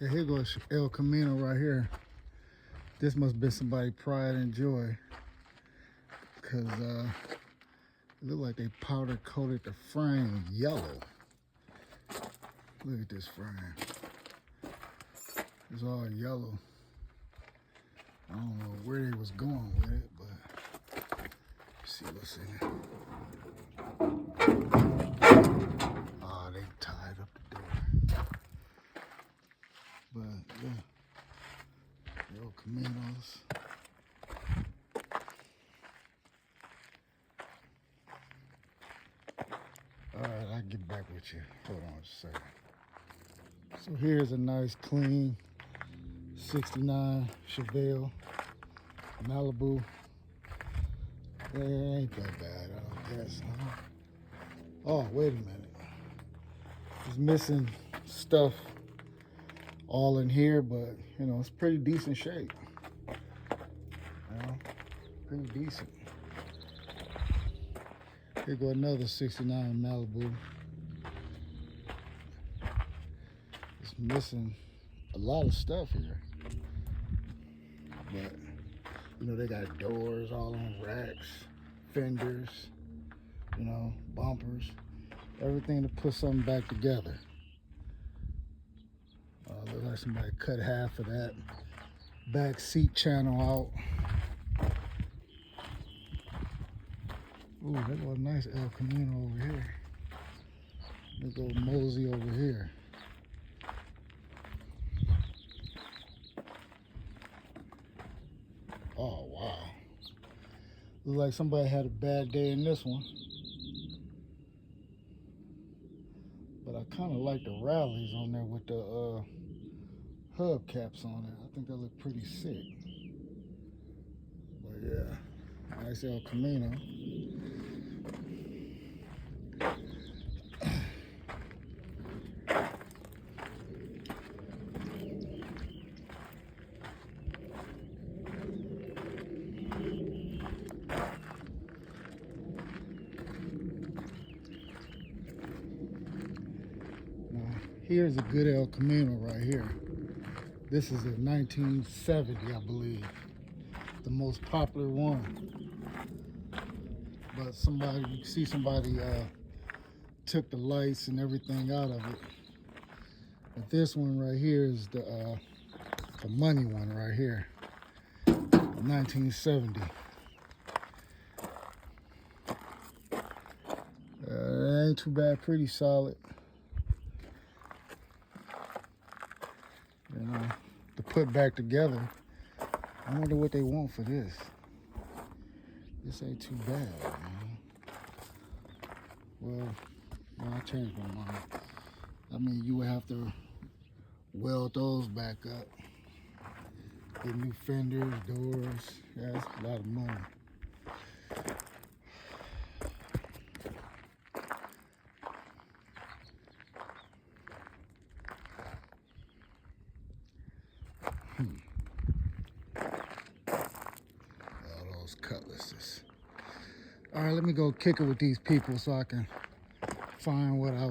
Yeah, here goes El Camino right here. This must be somebody pride and joy, because it look like they powder coated the frame yellow. Look at this frame. It's all yellow. I don't know where they was going with it, but let's see what's in it. Oh, they tied up the door. But yeah, El Caminos. All right, I'll get back with you. Hold on a second. So here's a nice clean 69 Chevelle Malibu. It ain't that bad, I don't guess. Huh? Oh, wait a minute. It's missing stuff all in here, but you know, it's pretty decent shape. You know, pretty decent. Here go another 69 Malibu. It's missing a lot of stuff here. But, you know, they got doors all on racks, fenders, you know, bumpers, everything to put something back together. Looks like somebody cut half of that back seat channel out. Ooh, there go a nice El Camino over here. There go Mosey over here. Oh, wow. Looks like somebody had a bad day in this one. But I kind of like the rallies on there with the hubcaps on it. I think they look pretty sick. But yeah, nice El Camino. Here's a good El Camino right here. This is a 1970, I believe. The most popular one. But somebody, you can see somebody took the lights and everything out of it. But this one right here is the money one right here. 1970. It ain't too bad, pretty solid. You know, to put back together. I wonder what they want for this. This ain't too bad, man. Well, I changed my mind. I mean, you would have to weld those back up. Get new fenders, doors. Yeah, that's a lot of money. All those cutlasses. All right, let me go kick it with these people so I can find what I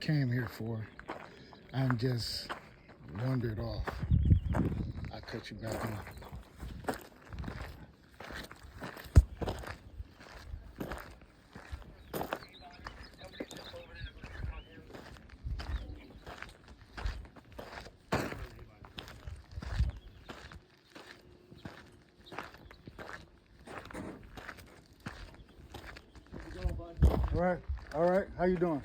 came here for. And just wandered off. I'll cut you back in. All right, how you doing?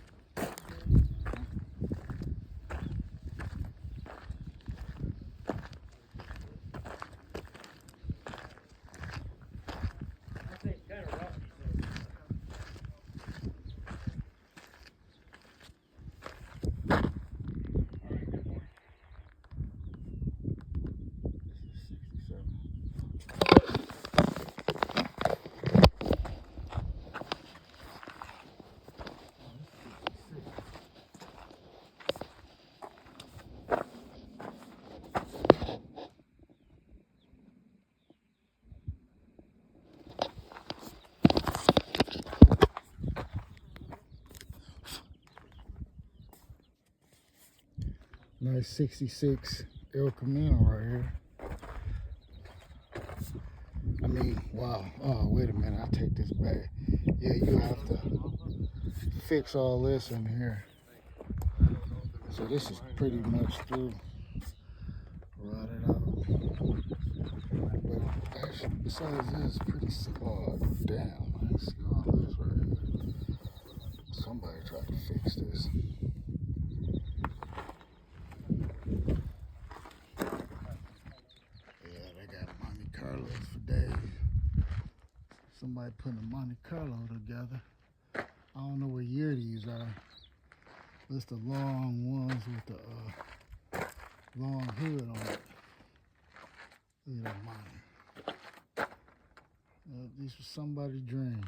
Nice 66 El Camino right here. I mean, wow. Oh, wait a minute. I take this back. Yeah, you have to fix all this in here. So this is pretty much through. Rot it out. But actually, besides this, it's pretty slow. Damn, man. See all this right here. Somebody tried to fix this. Yeah, they got Monte Carlos for days. Somebody putting a Monte Carlo together. I don't know what year these are. It's the long ones with the long hood on it. Look at that Monte. These were somebody's dream.